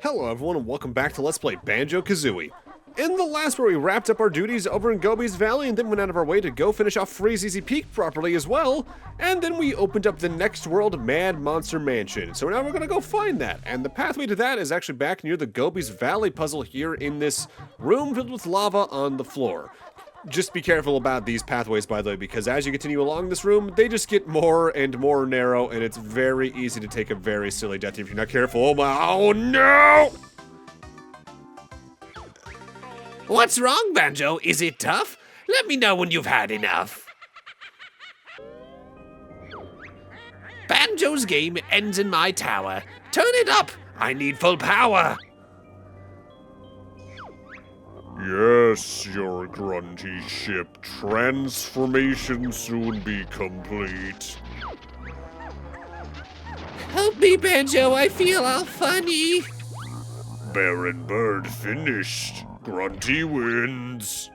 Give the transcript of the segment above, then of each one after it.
Hello everyone and welcome back to Let's Play Banjo-Kazooie. In the last where we wrapped up our duties over in Gobi's Valley and then went out of our way to go finish off Freezeezy Peak properly as well, and then we opened up the next world, Mad Monster Mansion. So now we're gonna go find that, and the pathway to that is actually back near the Gobi's Valley puzzle here in this room filled with lava on the floor. Just be careful about these pathways, by the way, because as you continue along this room, they just get more and more narrow, and it's very easy to take a very silly death if you're not careful. Oh no! What's wrong, Banjo? Is it tough? Let me know when you've had enough. Banjo's game ends in my tower. Turn it up! I need full power! Yes, your grunty ship. Transformation soon be complete. Help me, Banjo, I feel all funny. Baron Bird finished. Grunty wins.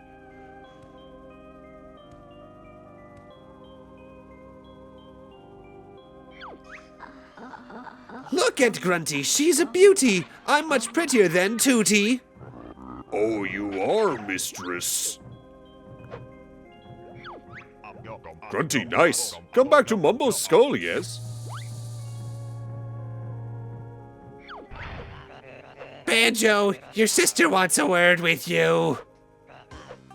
Look at Grunty, she's a beauty. I'm much prettier than Tootie. Oh, you are, mistress. Grunty, nice. Come back to Mumbo's skull, yes? Banjo, your sister wants a word with you.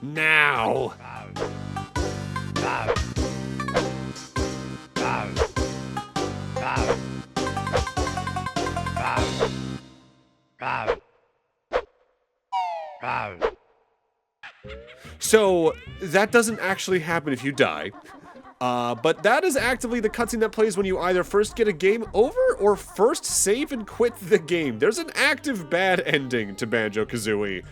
Now. So, that doesn't actually happen if you die. But that is actively the cutscene that plays when you either first get a game over or first save and quit the game. There's an active bad ending to Banjo-Kazooie,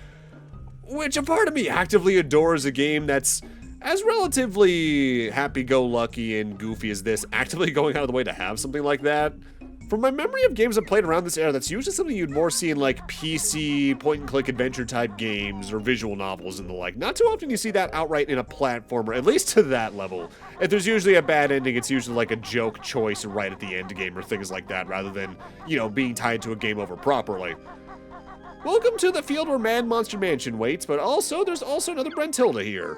which a part of me actively adores a game that's as relatively happy-go-lucky and goofy as this, actively going out of the way to have something like that. From my memory of games I've played around this era, that's usually something you'd more see in like PC, point-and-click adventure-type games or visual novels and the like. Not too often you see that outright in a platformer, at least to that level. If there's usually a bad ending, it's usually like a joke choice right at the end game or things like that, rather than, you know, being tied to a game over properly. Welcome to the field where Mad Monster Mansion waits, but also, there's also another Brentilda here.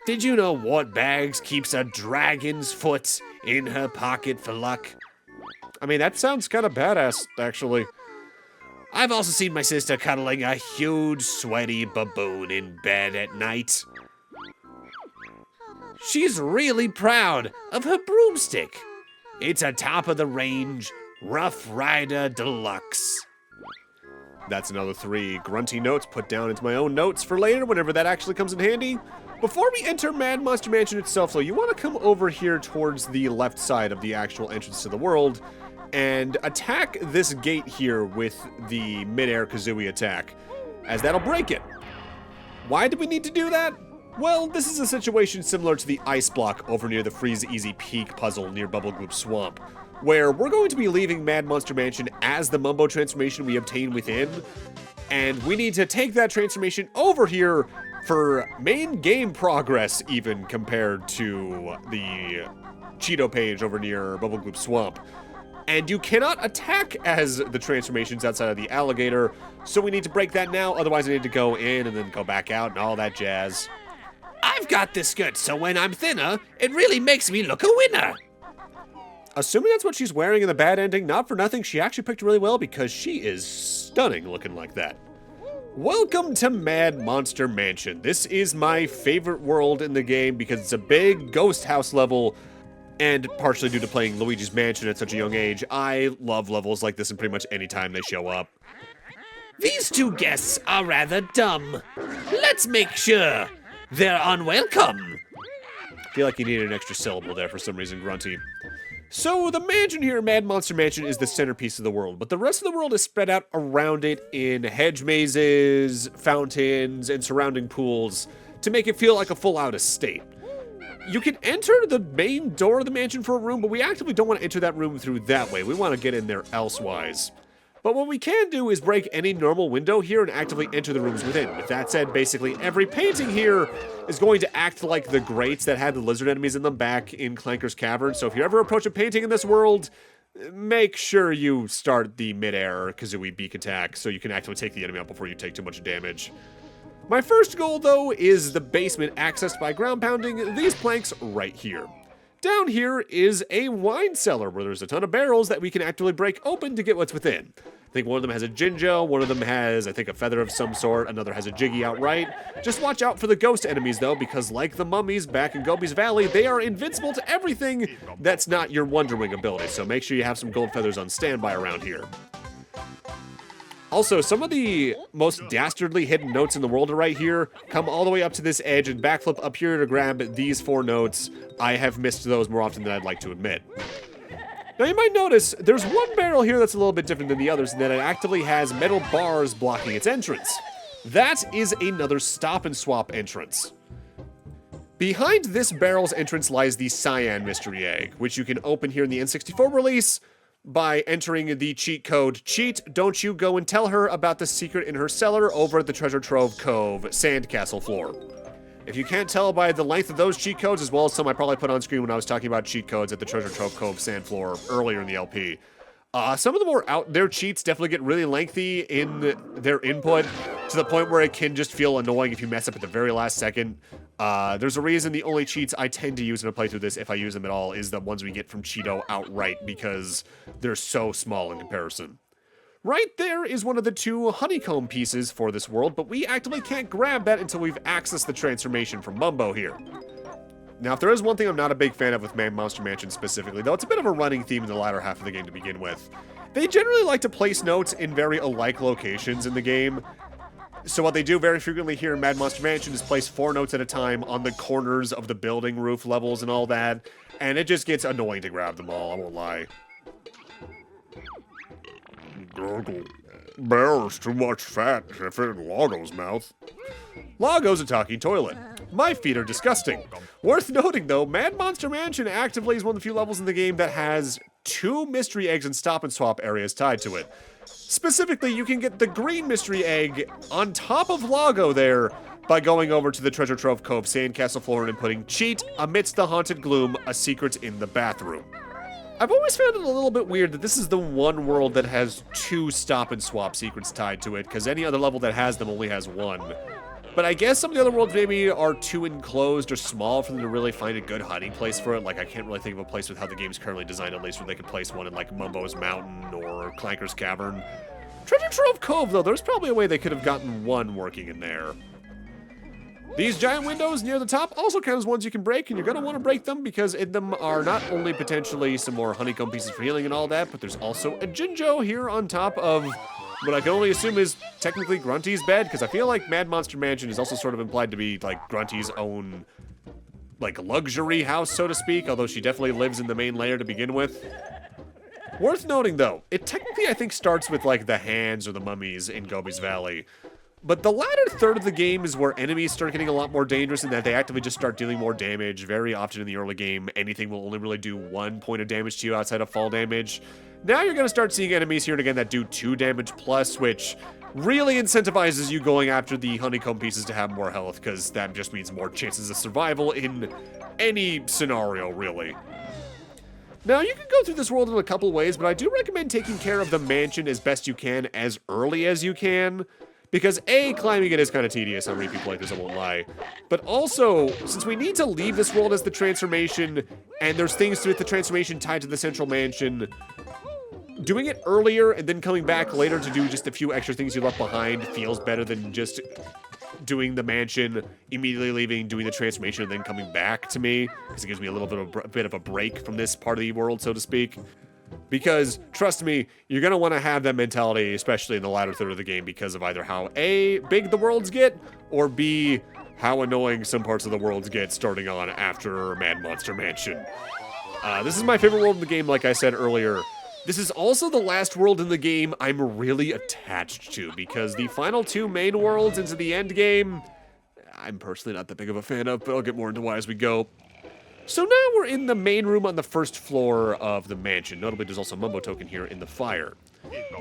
Did you know Wart Bags keeps a dragon's foot in her pocket for luck? I mean, that sounds kind of badass, actually. I've also seen my sister cuddling a huge, sweaty baboon in bed at night. She's really proud of her broomstick. It's a top-of-the-range Rough Rider Deluxe. That's another 3 grunty notes put down into my own notes for later, whenever that actually comes in handy. Before we enter Mad Monster Mansion itself, though, you want to come over here towards the left side of the actual entrance to the world and attack this gate here with the mid-air Kazooie attack, as that'll break it. Why do we need to do that? Well, this is a situation similar to the ice block over near the Freezeezy Peak puzzle near Bubblegloop Swamp, where we're going to be leaving Mad Monster Mansion as the Mumbo transformation we obtain within, and we need to take that transformation over here for main game progress, even compared to the Cheeto page over near Bubblegloop Swamp. And you cannot attack as the transformations outside of the alligator, so we need to break that now, otherwise I need to go in and then go back out and all that jazz. I've got this skirt, so when I'm thinner, it really makes me look a winner. Assuming that's what she's wearing in the bad ending, not for nothing, she actually picked really well because she is stunning looking like that. Welcome to Mad Monster Mansion. This is my favorite world in the game because it's a big ghost house level, and partially due to playing Luigi's Mansion at such a young age, I love levels like this in pretty much any time they show up. These two guests are rather dumb. Let's make sure they're unwelcome. I feel like you needed an extra syllable there for some reason, Grunty. So the mansion here, Mad Monster Mansion, is the centerpiece of the world, but the rest of the world is spread out around it in hedge mazes, fountains, and surrounding pools to make it feel like a full-out estate. You can enter the main door of the mansion for a room, but we actively don't want to enter that room through that way. We want to get in there elsewise. But what we can do is break any normal window here and actively enter the rooms within. With that said, basically every painting here is going to act like the grates that had the lizard enemies in them back in Clanker's Cavern. So if you ever approach a painting in this world, make sure you start the mid-air Kazooie beak attack so you can actually take the enemy out before you take too much damage. My first goal, though, is the basement accessed by ground pounding these planks right here. Down here is a wine cellar where there's a ton of barrels that we can actively break open to get what's within. I think one of them has a Jinjo, one of them has, I think, a feather of some sort, another has a Jiggy outright. Just watch out for the ghost enemies, though, because like the mummies back in Gobi's Valley, they are invincible to everything that's not your Wonder Wing ability, so make sure you have some gold feathers on standby around here. Also, some of the most dastardly hidden notes in the world are right here. Come all the way up to this edge and backflip up here to grab these 4 notes. I have missed those more often than I'd like to admit. Now you might notice there's one barrel here that's a little bit different than the others in that it actively has metal bars blocking its entrance. That is another Stop-N-Swop entrance. Behind this barrel's entrance lies the Cyan Mystery Egg, which you can open here in the N64 release by entering the cheat code cheat don't you go and tell her about the secret in her cellar over at the Treasure Trove Cove sandcastle floor. If you can't tell by the length of those cheat codes, as well as some I probably put on screen when I was talking about cheat codes at the Treasure Trove Cove sand floor earlier in the LP, some of the more out there cheats definitely get really lengthy in their input to the point where it can just feel annoying if you mess up at the very last second. There's a reason the only cheats I tend to use in a playthrough this, if I use them at all, is the ones we get from Cheeto outright because they're so small in comparison. Right there is one of the 2 honeycomb pieces for this world, but we actively can't grab that until we've accessed the transformation from Mumbo here. Now, if there is one thing I'm not a big fan of with Monster Mansion specifically, though it's a bit of a running theme in the latter half of the game to begin with, they generally like to place notes in very alike locations in the game. So what they do very frequently here in Mad Monster Mansion is place 4 notes at a time on the corners of the building roof levels and all that, and it just gets annoying to grab them all, I won't lie. Gurgle. Barrel's too much fat to fit in Lago's mouth. Lago's a talking toilet. My feet are disgusting. Worth noting, though, Mad Monster Mansion actively is one of the few levels in the game that has 2 mystery eggs and Stop-N-Swop areas tied to it. Specifically, you can get the green mystery egg on top of Lago there by going over to the Treasure Trove Cove sandcastle floor and putting cheat amidst the haunted gloom, a secret in the bathroom. I've always found it a little bit weird that this is the one world that has 2 Stop-N-Swop secrets tied to it, because any other level that has them only has 1. But I guess some of the other worlds maybe are too enclosed or small for them to really find a good hiding place for it. Like, I can't really think of a place with how the game's currently designed, at least, where they could place one in, like, Mumbo's Mountain or Clanker's Cavern. Treasure Trove Cove, though, there's probably a way they could have gotten 1 working in there. These giant windows near the top also count as ones you can break, and you're going to want to break them because in them are not only potentially some more honeycomb pieces for healing and all that, but there's also a Jinjo here on top of what I can only assume is technically Grunty's bed, because I feel like Mad Monster Mansion is also sort of implied to be like Grunty's own like luxury house, so to speak, although she definitely lives in the main layer to begin with. Worth noting, though, it technically, I think, starts with like the hands or the mummies in Gobi's Valley. But the latter third of the game is where enemies start getting a lot more dangerous in that they actively just start dealing more damage. Very often in the early game, anything will only really do 1 point of damage to you outside of fall damage. Now you're going to start seeing enemies here and again that do 2 damage plus, which really incentivizes you going after the honeycomb pieces to have more health, because that just means more chances of survival in any scenario, really. Now, you can go through this world in a couple ways, but I do recommend taking care of the mansion as best you can as early as you can. Because A, climbing it is kind of tedious on repeat playthroughs, I won't lie. But also, since we need to leave this world as the transformation, and there's things to it, the transformation tied to the central mansion, doing it earlier and then coming back later to do just a few extra things you left behind feels better than just doing the mansion, immediately leaving, doing the transformation, and then coming back to me. Because it gives me a little bit of a break from this part of the world, so to speak. Because, trust me, you're going to want to have that mentality, especially in the latter third of the game, because of either how A, big the worlds get, or B, how annoying some parts of the worlds get starting on after Mad Monster Mansion. This is my favorite world in the game, like I said earlier. This is also the last world in the game I'm really attached to, because the final 2 main worlds into the end game, I'm personally not that big of a fan of, but I'll get more into why as we go. So now we're in the main room on the first floor of the mansion. Notably, there's also a Mumbo token here in the fire.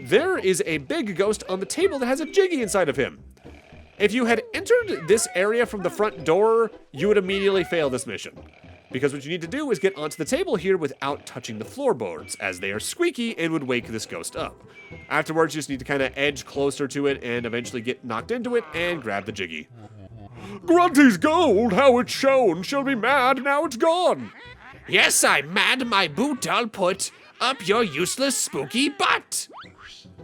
There is a big ghost on the table that has a Jiggy inside of him. If you had entered this area from the front door, you would immediately fail this mission. Because what you need to do is get onto the table here without touching the floorboards, as they are squeaky and would wake this ghost up. Afterwards, you just need to kind of edge closer to it and eventually get knocked into it and grab the jiggy. Grunty's gold, how it's shone, shall be mad, now it's gone. Yes, I'm mad my boot I'll put up your useless spooky butt.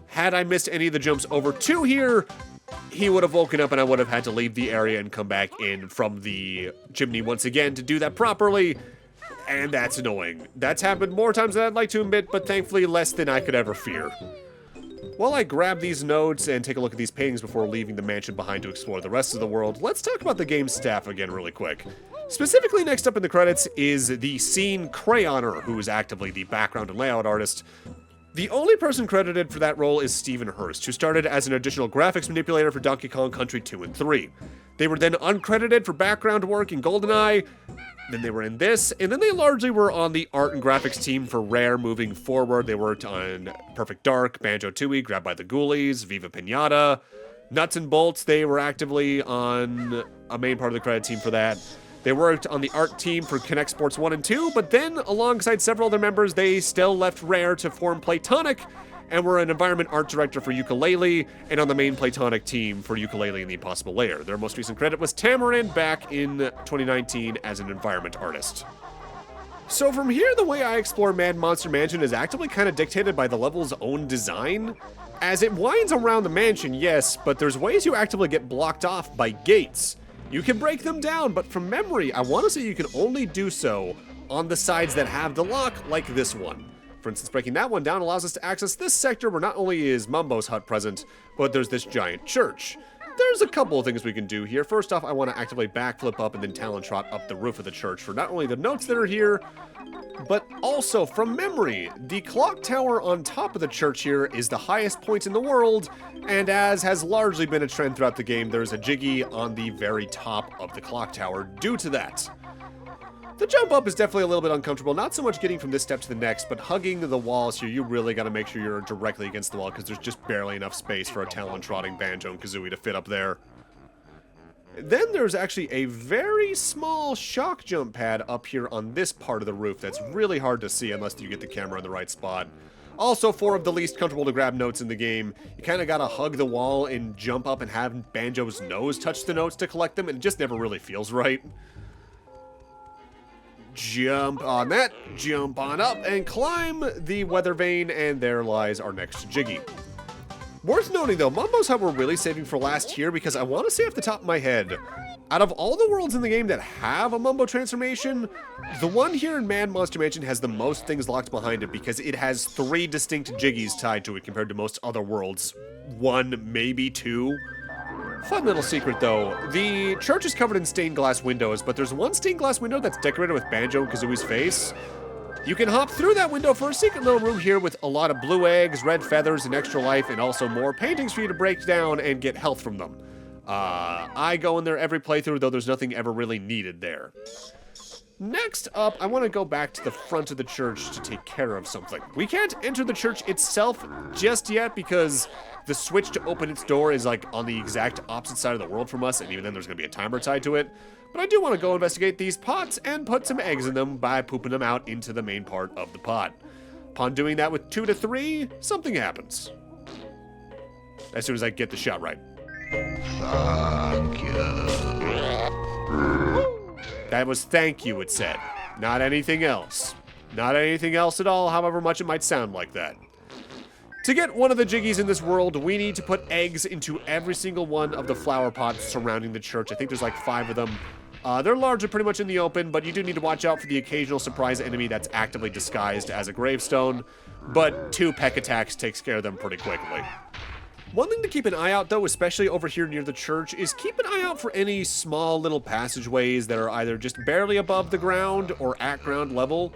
Had I missed any of the jumps over 2 here, he would have woken up and I would have had to leave the area and come back in from the chimney once again to do that properly. And that's annoying. That's happened more times than I'd like to admit, but thankfully less than I could ever fear. While I grab these notes and take a look at these paintings before leaving the mansion behind to explore the rest of the world, let's talk about the game's staff again really quick. Specifically next up in the credits is the scene crayoner, who is actively the background and layout artist. The only person credited for that role is Stephen Hurst, who started as an additional graphics manipulator for Donkey Kong Country 2 and 3. They were then uncredited for background work in GoldenEye, then they were in this, and then they largely were on the art and graphics team for Rare moving forward. They worked on Perfect Dark, Banjo-Tooie, Grabbed by the Ghoulies, Viva Pinata, Nuts and Bolts. They were actively on a main part of the credit team for that. They worked on the art team for Connect Sports 1 and 2, but then, alongside several other members, they still left Rare to form Playtonic, and were an environment art director for Yooka-Laylee, and on the main Playtonic team for Yooka-Laylee and the Impossible Lair. Their most recent credit was Tamarin back in 2019 as an environment artist. So from here, the way I explore Mad Monster Mansion is actively kind of dictated by the level's own design. As it winds around the mansion, yes, but there's ways you actively get blocked off by gates. You can break them down, but from memory, I want to say you can only do so on the sides that have the lock, like this one. For instance, breaking that one down allows us to access this sector where not only is Mumbo's hut present, but there's this giant church. There's a couple of things we can do here. First off, I want to actively backflip up and then talon trot up the roof of the church for not only the notes that are here, but also from memory, the clock tower on top of the church here is the highest point in the world, and as has largely been a trend throughout the game, there's a jiggy on the very top of the clock tower due to that. The jump up is definitely a little bit uncomfortable, not so much getting from this step to the next, but hugging the walls here, you really gotta make sure you're directly against the wall because there's just barely enough space for a talon-trotting Banjo-Kazooie to fit up there. Then there's actually a very small shock jump pad up here on this part of the roof that's really hard to see unless you get the camera in the right spot. Also, 4 of the least comfortable to grab notes in the game. You kind of gotta hug the wall and jump up and have Banjo's nose touch the notes to collect them, and it just never really feels right. Jump on that, jump on up, and climb the weather vane, and there lies our next jiggy. Worth noting though, Mumbo's hut we're really saving for last here because I want to say off the top of my head, out of all the worlds in the game that have a Mumbo transformation, the one here in Mad Monster Mansion has the most things locked behind it because it has 3 distinct jiggies tied to it compared to most other worlds. 1, maybe 2. Fun little secret though, the church is covered in stained glass windows, but there's one stained glass window that's decorated with Banjo-Kazooie's face. You can hop through that window for a secret little room here with a lot of blue eggs, red feathers, and extra life, and also more paintings for you to break down and get health from them. I go in there every playthrough, though there's nothing ever really needed there. Next up, I want to go back to the front of the church to take care of something. We can't enter the church itself just yet because the switch to open its door is like on the exact opposite side of the world from us, and even then there's going to be a timer tied to it. But I do want to go investigate these pots and put some eggs in them by pooping them out into the main part of the pot. Upon doing that with 2 to 3, something happens. As soon as I get the shot right. Thank you. That was thank you, it said. Not anything else. Not anything else at all, however much it might sound like that. To get one of the jiggies in this world, we need to put eggs into every single one of the flower pots surrounding the church. I think there's like 5 of them. They're largely pretty much in the open, but you do need to watch out for the occasional surprise enemy that's actively disguised as a gravestone. But 2 peck attacks takes care of them pretty quickly. One thing to keep an eye out, though, especially over here near the church, is keep an eye out for any small little passageways that are either just barely above the ground or at ground level.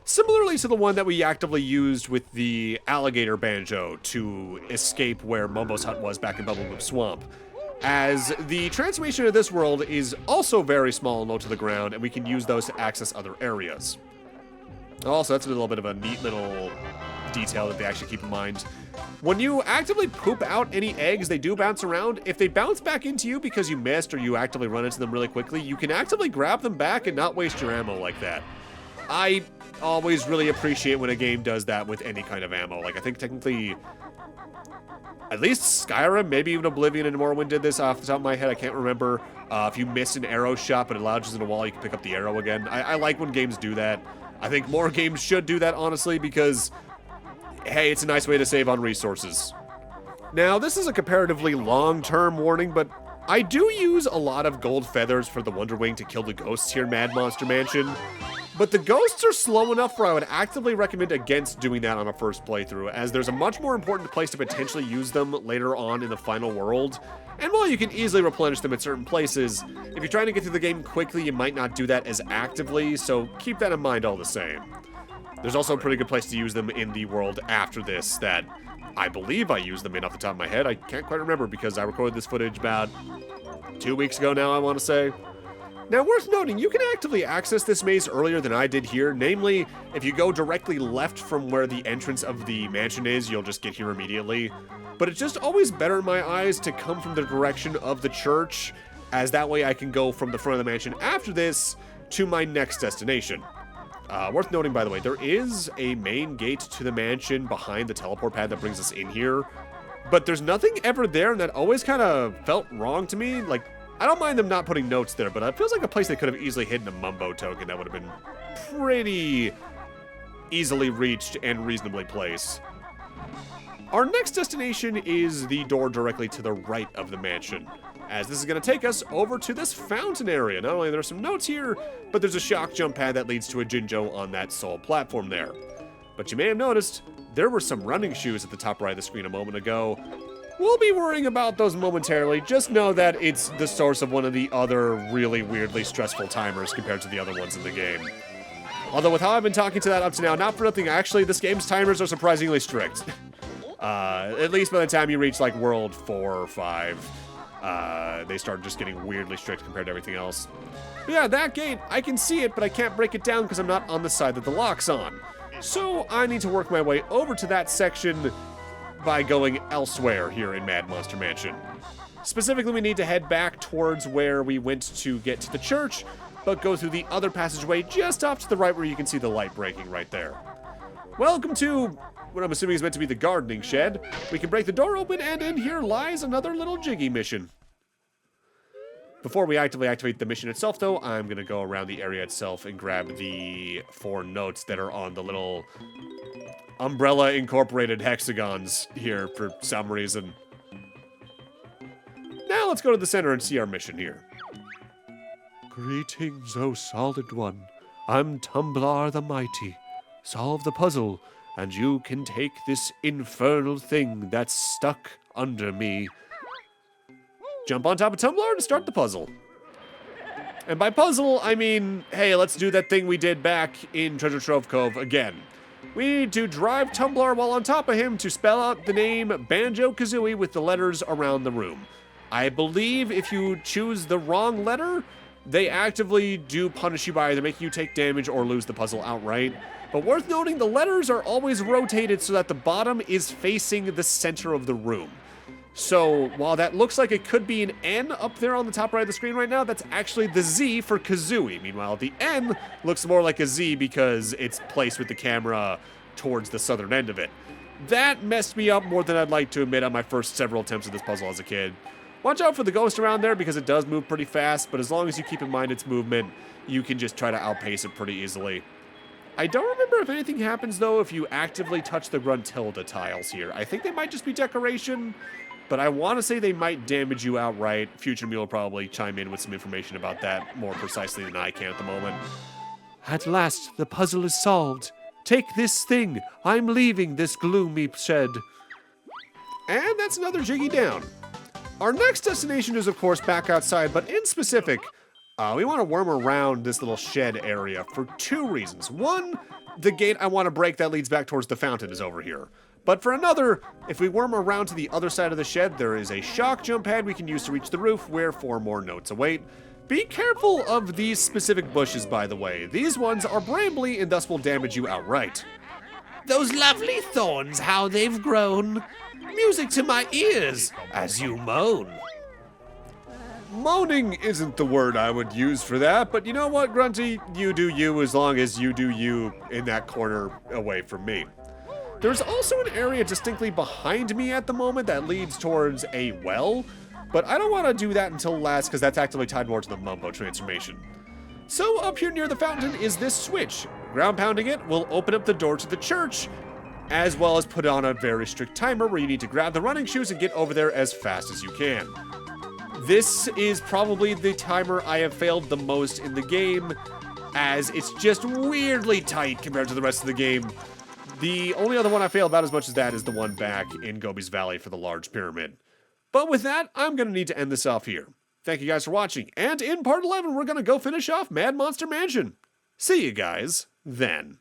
Similarly to the one that we actively used with the alligator banjo to escape where Mumbo's hut was back in Bubblegloop Swamp. As the transformation of this world is also very small and low to the ground, and we can use those to access other areas. Also, that's a little bit of a neat little detail that they actually keep in mind. When you actively poop out any eggs, they do bounce around. If they bounce back into you because you missed or you actively run into them really quickly, you can actively grab them back and not waste your ammo like that. I always really appreciate when a game does that with any kind of ammo. Like, I think technically, at least Skyrim, maybe even Oblivion and Morrowind did this off the top of my head. I can't remember. If you miss an arrow shot but it lodges in a wall, you can pick up the arrow again. I like when games do that. I think more games should do that, honestly, because hey, it's a nice way to save on resources. Now, this is a comparatively long-term warning, but I do use a lot of gold feathers for the Wonder Wing to kill the ghosts here in Mad Monster Mansion. But the ghosts are slow enough where I would actively recommend against doing that on a first playthrough, as there's a much more important place to potentially use them later on in the final world. And while you can easily replenish them at certain places, if you're trying to get through the game quickly, you might not do that as actively, so keep that in mind all the same. There's also a pretty good place to use them in the world after this that I believe I used them in off the top of my head. I can't quite remember because I recorded this footage about 2 weeks ago now, I want to say. Now, worth noting, you can actively access this maze earlier than I did here. Namely, if you go directly left from where the entrance of the mansion is, you'll just get here immediately. But it's just always better in my eyes to come from the direction of the church, as that way I can go from the front of the mansion after this to my next destination. Worth noting, by the way, there is a main gate to the mansion behind the teleport pad that brings us in here. But there's nothing ever there, and that always kind of felt wrong to me. Like, I don't mind them not putting notes there, but it feels like a place they could have easily hidden a Mumbo token that would have been pretty easily reached and reasonably placed. Our next destination is the door directly to the right of the mansion, as this is going to take us over to this fountain area. Not only are there some notes here, but there's a shock jump pad that leads to a Jinjo on that sole platform there. But you may have noticed, there were some running shoes at the top right of the screen a moment ago. We'll be worrying about those momentarily. Just know that it's the source of one of the other really weirdly stressful timers compared to the other ones in the game. Although with how I've been talking to that up to now, not for nothing, actually, this game's timers are surprisingly strict. At least by the time you reach, like, World 4 or 5, they start just getting weirdly strict compared to everything else. But yeah, that gate, I can see it, but I can't break it down because I'm not on the side that the lock's on. So I need to work my way over to that section by going elsewhere here in Mad Monster Mansion. Specifically, we need to head back towards where we went to get to the church, but go through the other passageway just off to the right where you can see the light breaking right there. Welcome to what I'm assuming is meant to be the gardening shed. We can break the door open, and in here lies another little jiggy mission. Before we actively activate the mission itself, though, I'm going to go around the area itself and grab the 4 notes that are on the little Umbrella Incorporated hexagons here for some reason. Now let's go to the center and see our mission here. Greetings, O Solid One. I'm Tumblar the Mighty. Solve the puzzle, and you can take this infernal thing that's stuck under me. Jump on top of Tumblar to start the puzzle. And by puzzle, I mean, hey, let's do that thing we did back in Treasure Trove Cove again. We need to drive Tumblar while on top of him to spell out the name Banjo-Kazooie with the letters around the room. I believe if you choose the wrong letter, they actively do punish you by either making you take damage or lose the puzzle outright. But worth noting, the letters are always rotated so that the bottom is facing the center of the room. So while that looks like it could be an N up there on the top right of the screen right now, that's actually the Z for Kazooie. Meanwhile, the N looks more like a Z because it's placed with the camera towards the southern end of it. That messed me up more than I'd like to admit on my first several attempts at this puzzle as a kid. Watch out for the ghost around there because it does move pretty fast, but as long as you keep in mind its movement, you can just try to outpace it pretty easily. I don't remember if anything happens, though, if you actively touch the Gruntilda tiles here. I think they might just be decoration, but I want to say they might damage you outright. Future me will probably chime in with some information about that more precisely than I can at the moment. At last, the puzzle is solved. Take this thing. I'm leaving this gloomy shed. And that's another jiggy down. Our next destination is, of course, back outside, but in specific, we want to worm around this little shed area for 2 reasons. One, the gate I want to break that leads back towards the fountain is over here. But for another, if we worm around to the other side of the shed, there is a shock jump pad we can use to reach the roof, where 4 more notes await. Be careful of these specific bushes, by the way. These ones are brambly and thus will damage you outright. Those lovely thorns, how they've grown. Music to my ears as you moan. Moaning isn't the word I would use for that, but you know what, Grunty? You do you as long as you do you in that corner away from me. There's also an area distinctly behind me at the moment that leads towards a well, but I don't want to do that until last because that's actively tied more to the Mumbo transformation. So up here near the fountain is this switch. Ground pounding it will open up the door to the church, as well as put on a very strict timer where you need to grab the running shoes and get over there as fast as you can. This is probably the timer I have failed the most in the game, as it's just weirdly tight compared to the rest of the game. The only other one I fail about as much as that is the one back in Gobi's Valley for the large pyramid. But with that, I'm going to need to end this off here. Thank you guys for watching, and in part 11, we're going to go finish off Mad Monster Mansion. See you guys then.